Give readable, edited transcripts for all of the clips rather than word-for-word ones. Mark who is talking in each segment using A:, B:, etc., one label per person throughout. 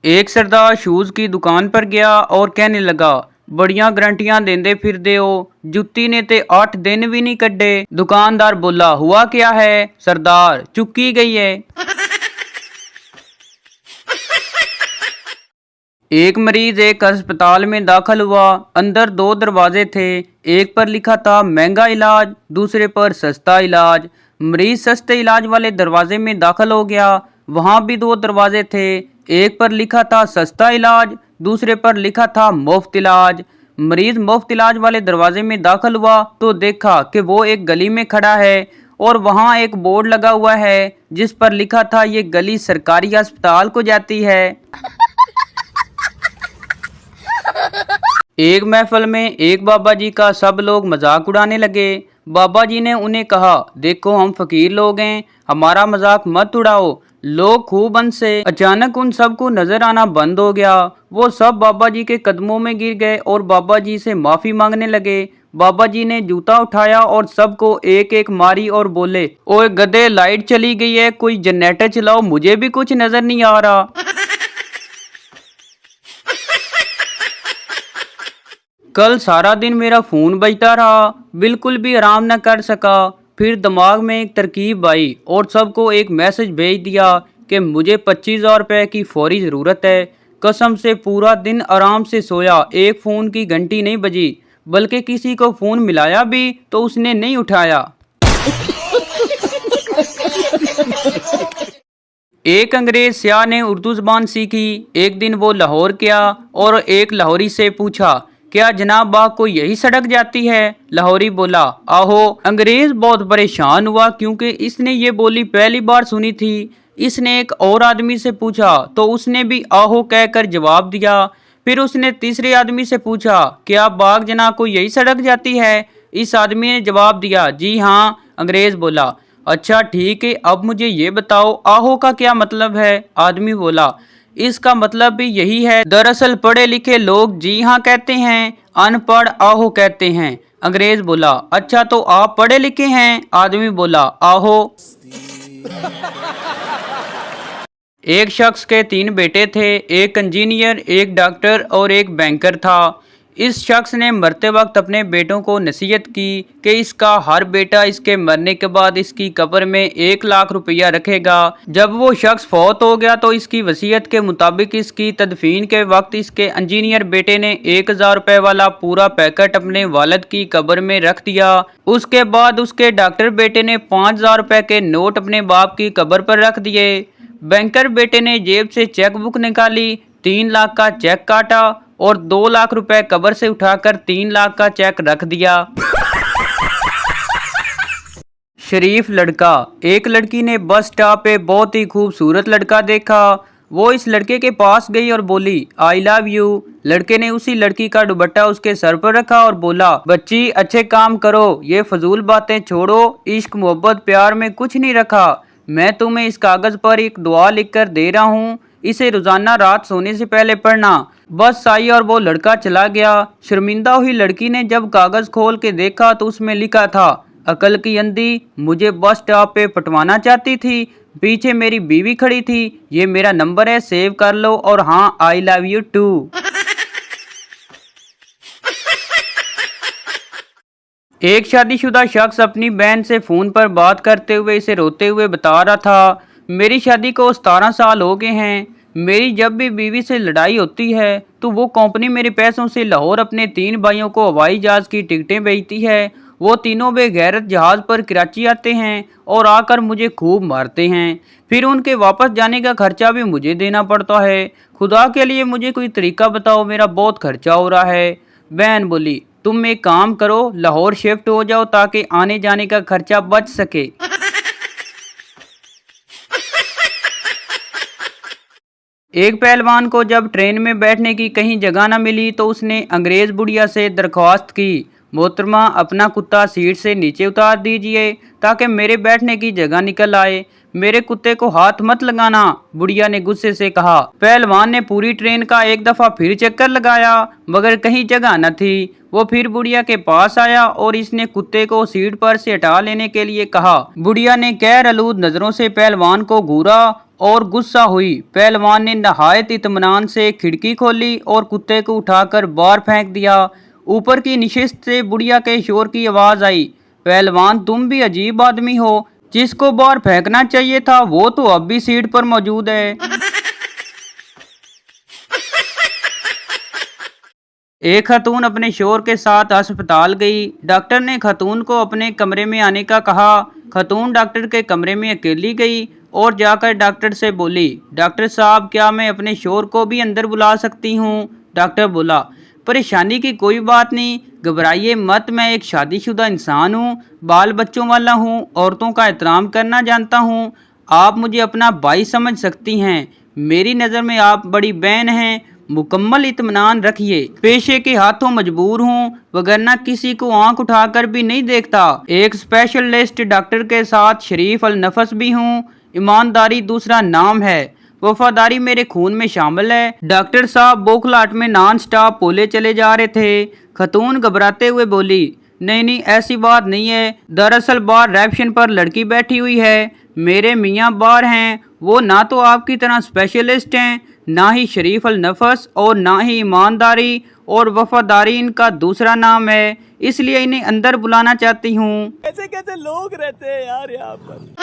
A: एक सरदार शूज की दुकान पर गया और कहने लगा, बड़ियां गारंटियां देंदे फिरदे हो, जुत्ती ने ते 8 दिन भी नहीं कड्डे। दुकानदार बोला, हुआ क्या है? सरदार, चुक्की गई है। एक मरीज एक अस्पताल में दाखिल हुआ। अंदर दो दरवाजे थे। एक पर लिखा था महंगा इलाज, दूसरे पर सस्ता इलाज। मरीज सस्ते इलाज वाले दरवाजे में दाखिल हो गया। वहां भी दो दरवाजे थे। एक पर लिखा था सस्ता इलाज, दूसरे पर लिखा था मुफ्त इलाज। मरीज मुफ्त इलाज वाले दरवाजे में दाखिल हुआ तो देखा कि वो एक गली में खड़ा है और वहां एक बोर्ड लगा हुआ है जिस पर लिखा था, ये गली सरकारी अस्पताल को जाती है। एक महफिल में एक बाबा जी का सब लोग मजाक उड़ाने लगे। बाबा जी ने उन्हें कहा, देखो हम फकीर लोग हैं, हमारा मजाक मत उड़ाओ। लोग खूब हंसे। अचानक उन सबको नजर आना बंद हो गया। वो सब बाबा जी के कदमों में गिर गए और बाबा जी से माफी मांगने लगे। बाबा जी ने जूता उठाया और सबको एक एक मारी और बोले, ओए गधे, लाइट चली गई है, कोई जनरेटर चलाओ, मुझे भी कुछ नजर नहीं आ रहा। कल सारा दिन मेरा फोन बजता रहा, बिल्कुल भी आराम न कर सका। फिर दिमाग में एक तरकीब आई और सबको एक मैसेज भेज दिया कि मुझे 25,000 रुपये की फौरी ज़रूरत है। कसम से पूरा दिन आराम से सोया, एक फ़ोन की घंटी नहीं बजी, बल्कि किसी को फ़ोन मिलाया भी तो उसने नहीं उठाया। एक अंग्रेज स्याह ने उर्दू ज़बान सीखी। एक दिन वो लाहौर गया और एक लाहौरी से पूछा, क्या जनाब आपको यही सड़क जाती है? लाहौरी बोला, आहो। अंग्रेज बहुत परेशान हुआ क्योंकि इसने ये बोली पहली बार सुनी थी। इसने एक और आदमी से पूछा तो उसने भी आहो कहकर जवाब दिया। फिर उसने तीसरे आदमी से पूछा, क्या बाग जनाब को यही सड़क जाती है? इस आदमी ने जवाब दिया, जी हाँ। अंग्रेज बोला, अच्छा ठीक है, अब मुझे ये बताओ आहो का क्या मतलब है? आदमी बोला, इसका मतलब भी यही है। दरअसल पढ़े लिखे लोग जी हाँ कहते हैं, अनपढ़ आहो कहते हैं। अंग्रेज बोला, अच्छा तो आप पढ़े लिखे हैं? आदमी बोला, आहो। एक शख्स के 3 बेटे थे, एक इंजीनियर, एक डॉक्टर और एक बैंकर था। इस शख्स ने मरते वक्त अपने बेटों को नसीहत की कि इसका हर बेटा इसके मरने के बाद इसकी कब्र में 1 लाख रुपया रखेगा। जब वो शख्स फौत हो गया तो इसकी वसीयत के मुताबिक इसकी तदफीन के वक्त इसके इंजीनियर बेटे ने 1,000 रुपये वाला पूरा पैकेट अपने वालिद की कब्र में रख दिया। उसके बाद उसके डॉक्टर बेटे ने 5,000 रुपये के नोट अपने बाप की कब्र पर रख दिए। बैंकर बेटे ने जेब से चेक बुक निकाली, 3 लाख का चेक काटा और 2 लाख रुपए कब्र से उठाकर 3 लाख का चेक रख दिया। शरीफ लड़का। एक लड़की ने बस स्टॉप पे बहुत ही खूबसूरत लड़का देखा। वो इस लड़के के पास गई और बोली, आई लव यू। लड़के ने उसी लड़की का दुपट्टा उसके सर पर रखा और बोला, बच्ची अच्छे काम करो, ये फजूल बातें छोड़ो, इश्क मोहब्बत प्यार में कुछ नहीं रखा। मैं तुम्हें इस कागज पर एक दुआ लिखकर दे रहा हूँ, इसे रोजाना रात सोने से पहले पढ़ना। बस आई और वो लड़का चला गया। शर्मिंदा हुई लड़की ने जब कागज खोल के देखा तो उसमें लिखा था, अकल की अंधी, मुझे बस स्टॉप पे पटवाना चाहती थी, पीछे मेरी बीवी खड़ी थी, ये मेरा नंबर है, सेव कर लो, और हाँ, आई लव यू टू। एक शादीशुदा शख्स अपनी बहन से फोन पर बात करते हुए इसे रोते हुए बता रहा था, मेरी शादी को 17 साल हो गए हैं। मेरी जब भी बीवी से लड़ाई होती है तो वो कंपनी मेरे पैसों से लाहौर अपने 3 भाइयों को हवाई जहाज की टिकटें भेजती है। वो तीनों बेगैरत जहाज पर कराची आते हैं और आकर मुझे खूब मारते हैं। फिर उनके वापस जाने का खर्चा भी मुझे देना पड़ता है। खुदा के लिए मुझे कोई तरीका बताओ, मेरा बहुत खर्चा हो रहा है। बहन बोली, तुम एक काम करो, लाहौर शिफ्ट हो जाओ ताकि आने जाने का खर्चा बच सके। एक पहलवान को जब ट्रेन में बैठने की कहीं जगह न मिली तो उसने अंग्रेज बुढ़िया से दरख्वास्त की, मोहतरमा अपना कुत्ता सीट से नीचे उतार दीजिए ताकि मेरे बैठने की जगह निकल आए, मेरे कुत्ते को हाथ मत लगाना। बुढ़िया ने गुस्से से कहा। पहलवान ने पूरी ट्रेन का एक दफा फिर चक्कर लगाया मगर कहीं जगह न थी। वो फिर बुढ़िया के पास आया और इसने कुत्ते को सीट पर से हटा लेने के लिए कहा। बुढ़िया ने गैर आलूद नजरों से पहलवान को घूरा और गुस्सा हुई। पहलवान ने नहायत इत्मीनान से खिड़की खोली और कुत्ते को उठाकर बाहर फेंक दिया। ऊपर की निशिस्त से बुढ़िया के शोर की आवाज आई, पहलवान तुम भी अजीब आदमी हो, जिसको बाहर फेंकना चाहिए था वो तो अब भी सीट पर मौजूद है। एक खातून अपने शोहर के साथ अस्पताल गई। डॉक्टर ने खातून को अपने कमरे में आने का कहा। खातून डॉक्टर के कमरे में अकेली गई और जाकर डॉक्टर से बोली, डॉक्टर साहब क्या मैं अपने शोहर को भी अंदर बुला सकती हूँ? डॉक्टर बोला, परेशानी की कोई बात नहीं, घबराइए मत, मैं एक शादीशुदा इंसान हूँ, बाल बच्चों वाला हूँ, औरतों का एहतराम करना जानता हूँ। आप मुझे अपना भाई समझ सकती हैं, मेरी नज़र में आप बड़ी बहन हैं। मुकम्मल इत्मीनान रखिए, पेशे के हाथों मजबूर हूँ, वगरना किसी को आंख उठाकर भी नहीं देखता। एक स्पेशलिस्ट डॉक्टर के साथ शरीफ अल नफस भी हूँ। ईमानदारी दूसरा नाम है, वफादारी मेरे खून में शामिल है। डॉक्टर साहब बोखलाट में नॉन स्टॉप बोले चले जा रहे थे। खतून घबराते हुए बोली, नहीं नहीं ऐसी बात नहीं है, दरअसल बाहर रिसेप्शन पर लड़की बैठी हुई है, मेरे मियाँ बाहर हैं, वो ना तो आपकी तरह स्पेशलिस्ट हैं, ना ही शरीफ अल नफस और ना ही ईमानदारी और वफादारी इनका दूसरा नाम है, इसलिए इन्हें अंदर बुलाना चाहती हूँ।
B: कैसे कैसे लोग रहते हैं यार यहाँ पर।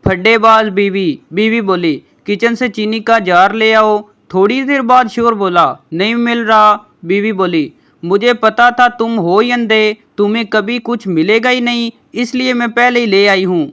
A: फड्डेबाज बीवी बोली, किचन से चीनी का जार ले आओ। थोड़ी देर बाद शोर बोला, नहीं मिल रहा। बीवी बोली, मुझे पता था तुम हो ही अंधे, तुम्हें कभी कुछ मिलेगा ही नहीं, इसलिए मैं पहले ही ले आई हूँ।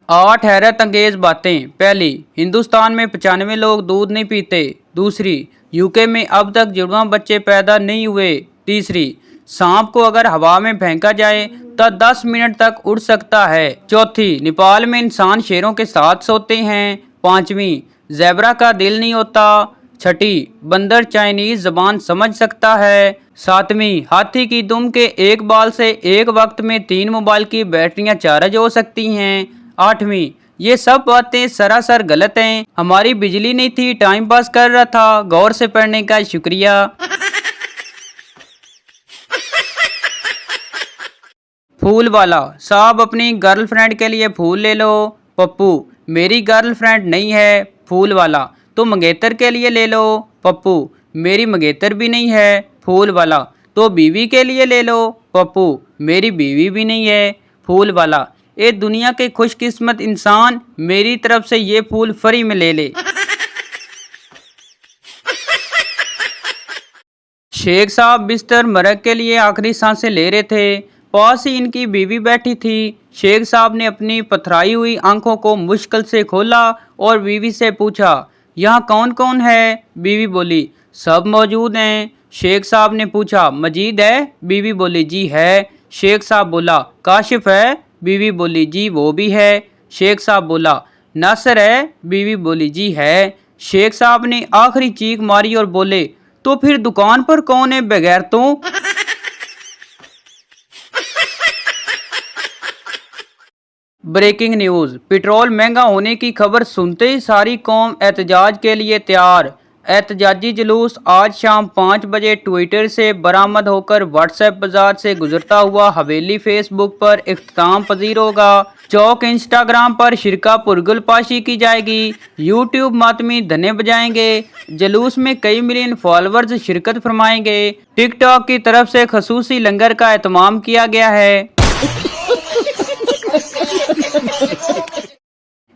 A: 8 हैरत अंगेज बातें। पहली, हिंदुस्तान में 95 लोग दूध नहीं पीते। दूसरी, यूके में अब तक जुड़वां बच्चे पैदा नहीं हुए। तीसरी, सांप को अगर हवा में फेंका जाए तो 10 मिनट तक उड़ सकता है। चौथी, नेपाल में इंसान शेरों के साथ सोते हैं। पांचवी, ज़ेब्रा का दिल नहीं होता। छठी, बंदर चाइनीज जबान समझ सकता है। सातवीं, हाथी की दुम के एक बाल से एक वक्त में 3 मोबाइल की बैटरियां चार्ज हो सकती हैं। आठवीं, ये सब बातें सरासर गलत हैं, हमारी बिजली नहीं थी, टाइम पास कर रहा था, गौर से पढ़ने का शुक्रिया। फूल वाला साहब, अपनी गर्लफ्रेंड के लिए फूल ले लो। पप्पू, मेरी गर्लफ्रेंड नहीं है। फूल वाला, तो मंगेतर के लिए ले लो। पप्पू, मेरी मंगेतर भी नहीं है। फूल वाला, तो बीवी के लिए ले लो। पप्पू, मेरी बीवी भी नहीं है। फूल वाला, ए दुनिया के खुशकिस्मत इंसान, मेरी तरफ से ये फूल फ्री में ले ले। शेख साहब बिस्तर मरग के लिए आखिरी सांसें ले रहे थे, पास ही इनकी बीवी बैठी थी। शेख साहब ने अपनी पथराई हुई आंखों को मुश्किल से खोला और बीवी से पूछा, यहाँ कौन कौन है? बीवी बोली, सब मौजूद हैं। शेख साहब ने पूछा, मजीद है? बीवी बोली, जी है। शेख साहब बोला, काशिफ है? बीवी बोली, जी वो भी है। शेख साहब बोला, नासर है? बीवी बोली, जी है। शेख साहब ने आखिरी चीख मारी और बोले, तो फिर दुकान पर कौन है बगैरतों? ब्रेकिंग न्यूज़, पेट्रोल महंगा होने की खबर सुनते ही सारी कौम एहतजाज के लिए तैयार। एहतजाजी जुलूस आज शाम 5 बजे ट्विटर से बरामद होकर व्हाट्सएप बाजार से गुजरता हुआ हवेली फेसबुक पर इख्तिताम पजीर होगा। चौक इंस्टाग्राम पर शिरका पुरगुल पाशी की जाएगी। यूट्यूब मातमी धने बजाएंगे। जुलूस में कई मिलियन फॉलोअर्स शिरकत फरमाएंगे। टिकटॉक की तरफ से खसूसी लंगर का एहतमाम किया गया है।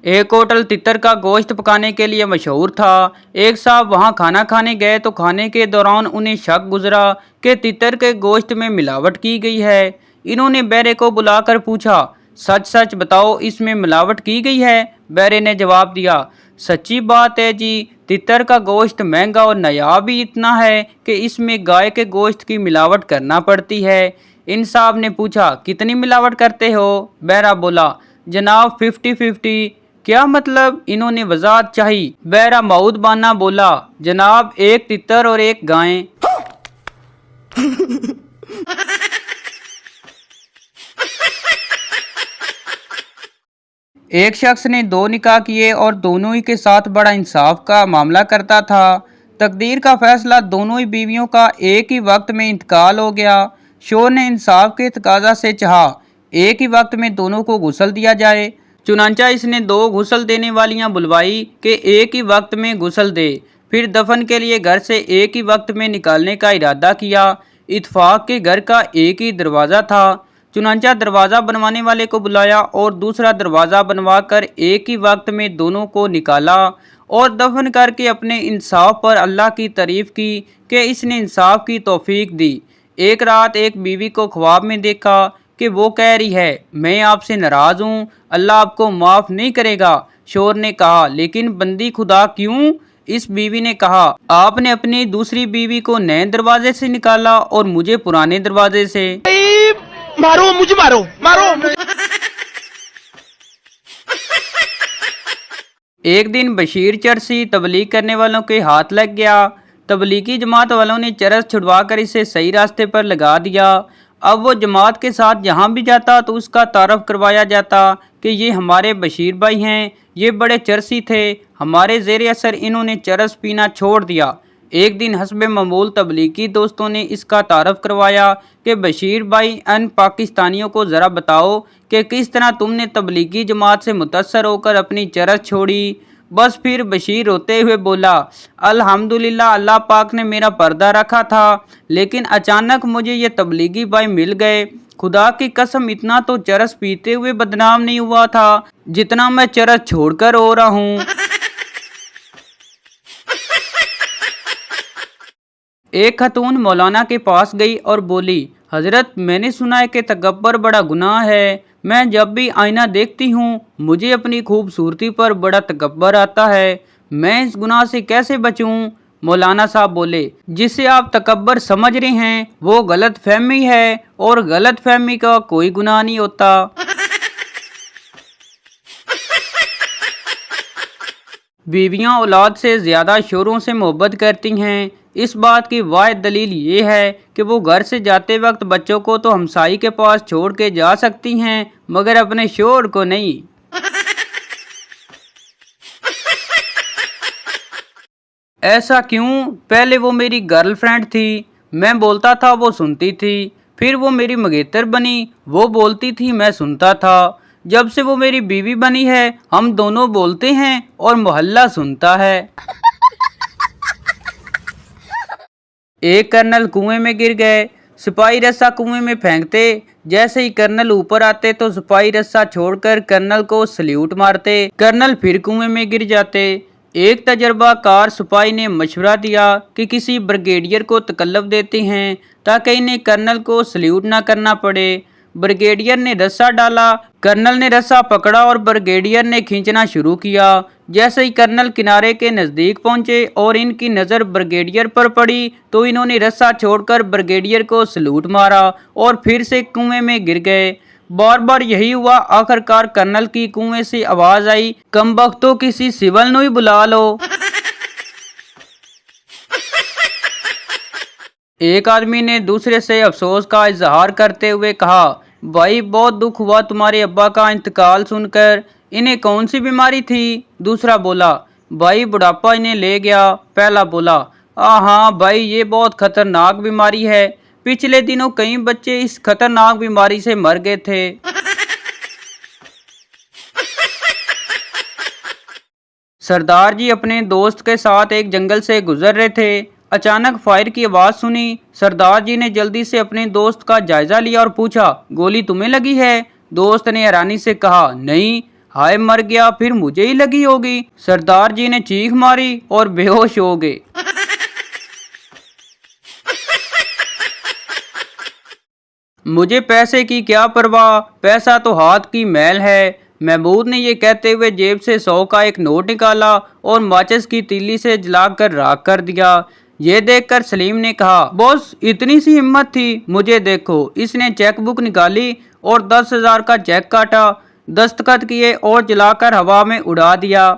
A: एक होटल तितर का गोश्त पकाने के लिए मशहूर था। एक साहब वहां खाना खाने गए तो खाने के दौरान उन्हें शक गुजरा कि तितर के गोश्त में मिलावट की गई है। इन्होंने बैरे को बुलाकर पूछा, सच सच बताओ इसमें मिलावट की गई है? बैरे ने जवाब दिया, सच्ची बात है जी, तितर का गोश्त महंगा और नायाब भी इतना है कि इसमें गाय के गोश्त की मिलावट करना पड़ती है। इन साहब ने पूछा, कितनी मिलावट करते हो? बैरा बोला, जनाब 50-50। क्या मतलब? इन्होंने वजाहत चाही। बैरा मऊद बाना बोला, जनाब एक तितर और एक गाय। एक शख्स ने 2 निकाह किए और दोनों ही के साथ बड़ा इंसाफ का मामला करता था। तकदीर का फैसला दोनों ही बीवियों का एक ही वक्त में इंतकाल हो गया। शोर ने इंसाफ के तकाजा से चाहा एक ही वक्त में दोनों को गुस्ल दिया जाए। चुनांचा इसने 2 गुस्ल देने वालियां बुलवाई कि एक ही वक्त में गुस्ल दे। फिर दफन के लिए घर से एक ही वक्त में निकालने का इरादा किया। इत्फाक के घर का एक ही दरवाज़ा था। चुनांचा दरवाज़ा बनवाने वाले को बुलाया और दूसरा दरवाज़ा बनवाकर एक ही वक्त में दोनों को निकाला और दफन करके अपने इंसाफ पर अल्लाह की तारीफ़ की कि इसने इंसाफ की तौफीक दी। एक रात एक बीवी को ख्वाब में देखा कि वो कह रही है, मैं आपसे नाराज़ हूँ, अल्लाह आपको माफ़ नहीं करेगा। शोर ने कहा, लेकिन बंदी खुदा क्यों? इस बीवी ने कहा, आपने अपनी दूसरी बीवी को नए दरवाजे से निकाला और मुझे पुराने दरवाजे से।
B: मारो मुझे, मारो मारो।
A: एक दिन बशीर चरसी तबलीग करने वालों के हाथ लग गया। तबलीगी जमात वालों ने चरस छुड़वा कर इसे सही रास्ते पर लगा दिया। अब वो जमात के साथ जहाँ भी जाता तो उसका तारफ़ करवाया जाता कि ये हमारे बशीर भाई हैं, ये बड़े चरसी थे, हमारे ज़ेर असर इन्होंने चरस पीना छोड़ दिया। एक दिन हस्बे मामूल तबलीगी दोस्तों ने इसका तारफ़ करवाया कि बशीर भाई, अन पाकिस्तानियों को ज़रा बताओ कि किस तरह तुमने तबलीगी जमात से मुतअस्सर होकर अपनी चरस छोड़ी। बस फिर बशीर रोते हुए बोला, अल्हम्दुलिल्लाह अल्लाह पाक ने मेरा पर्दा रखा था, लेकिन अचानक मुझे ये तबलीगी भाई मिल गए। खुदा की कसम, इतना तो चरस पीते हुए बदनाम नहीं हुआ था जितना मैं चरस छोड़कर रो रहा हूँ। एक खतून मौलाना के पास गई और बोली, हजरत मैंने सुना है कि तकब्बर बड़ा गुनाह है। मैं जब भी आईना देखती हूँ मुझे अपनी खूबसूरती पर बड़ा तकब्बर आता है। मैं इस गुनाह से कैसे बचूं? मौलाना साहब बोले, जिसे आप तकब्बर समझ रहे हैं वो गलत फहमी है और गलत फहमी का कोई गुनाह नहीं होता। बीवियां औलाद से ज़्यादा शोरों से मोहब्बत करती हैं। इस बात की वाहिद दलील ये है कि वो घर से जाते वक्त बच्चों को तो हमसाई के पास छोड़ के जा सकती हैं मगर अपने शोर को नहीं। ऐसा क्यों? पहले वो मेरी गर्लफ्रेंड थी, मैं बोलता था वो सुनती थी। फिर वो मेरी मंगेतर बनी, वो बोलती थी मैं सुनता था। जब से वो मेरी बीवी बनी है हम दोनों बोलते हैं और मोहल्ला सुनता है। एक कर्नल कुएं में गिर गए। सिपाही रस्सा कुएं में फेंकते, जैसे ही कर्नल ऊपर आते तो सिपाही रस्सा छोड़कर कर्नल को सल्यूट मारते। कर्नल फिर कुएं में गिर जाते। एक तजर्बाकार सिपाही ने मशवरा दिया कि किसी ब्रिगेडियर को तकल्लुफ़ देते हैं ताकि इन्हें कर्नल को सल्यूट ना करना पड़े। ब्रिगेडियर ने रस्सा डाला, कर्नल ने रस्सा पकड़ा और ब्रिगेडियर ने खींचना शुरू किया। जैसे ही कर्नल किनारे के नज़दीक पहुंचे और इनकी नज़र ब्रिगेडियर पर पड़ी तो इन्होंने रस्सा छोड़कर ब्रिगेडियर को सलूट मारा और फिर से कुएं में गिर गए। बार बार यही हुआ। आखिरकार कर्नल की कुएं से आवाज़ आई, कमबख्तो किसी सिविल नु ही बुला लो। एक आदमी ने दूसरे से अफसोस का इजहार करते हुए कहा, भाई बहुत दुख हुआ तुम्हारे अब्बा का इंतकाल सुनकर, इन्हें कौन सी बीमारी थी? दूसरा बोला, भाई बुढ़ापा इन्हें ले गया। पहला बोला, हाँ भाई ये बहुत खतरनाक बीमारी है, पिछले दिनों कई बच्चे इस खतरनाक बीमारी से मर गए थे। सरदार जी अपने दोस्त के साथ एक जंगल से गुजर रहे थे। अचानक फायर की आवाज़ सुनी। सरदार जी ने जल्दी से अपने दोस्त का जायजा लिया और पूछा, गोली तुम्हें लगी है? दोस्त ने हैरानी से कहा, नहीं। हाय मर गया, फिर मुझे ही लगी होगी। सरदार जी ने चीख मारी और बेहोश हो गए। मुझे पैसे की क्या परवाह, पैसा तो हाथ की मैल है। महमूद ने ये कहते हुए जेब से 100 का एक नोट निकाला और माचिस की तीली से जलाकर राख कर दिया। ये देखकर सलीम ने कहा, बॉस इतनी सी हिम्मत थी, मुझे देखो। इसने चेक बुक निकाली और 10,000 का चेक काटा, दस्तखत किए और जलाकर हवा में उड़ा दिया।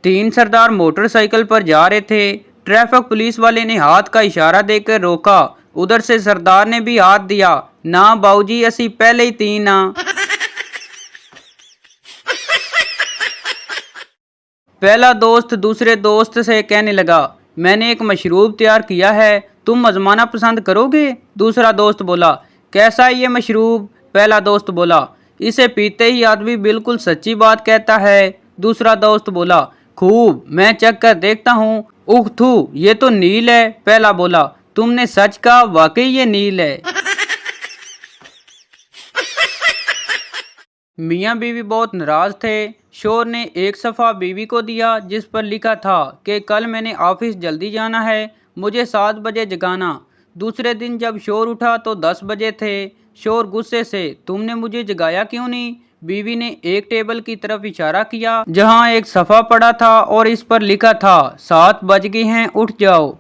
A: तीन सरदार मोटरसाइकिल पर जा रहे थे। ट्रैफिक पुलिस वाले ने हाथ का इशारा देकर रोका। उधर से सरदार ने भी हाथ दिया, ना बाऊजी असी पहले ही तीन ना। पहला दोस्त दूसरे दोस्त से कहने लगा, मैंने एक मशरूब तैयार किया है, तुम आजमाना पसंद करोगे? दूसरा दोस्त बोला, कैसा है ये मशरूब? पहला दोस्त बोला, इसे पीते ही आदमी बिल्कुल सच्ची बात कहता है। दूसरा दोस्त बोला, खूब, मैं चख कर देखता हूँ। उख थू, ये तो नील है। पहला बोला, तुमने सच कहा, वाकई ये नील है। मियाँ बीवी बहुत नाराज थे। शोर ने एक सफ़ा बीवी को दिया जिस पर लिखा था कि कल मैंने ऑफिस जल्दी जाना है, मुझे 7 बजे जगाना। दूसरे दिन जब शोर उठा तो 10 बजे थे। शोर गुस्से से, तुमने मुझे जगाया क्यों नहीं? बीवी ने एक टेबल की तरफ इशारा किया जहां एक सफ़ा पड़ा था और इस पर लिखा था 7 बज गए हैं, उठ जाओ।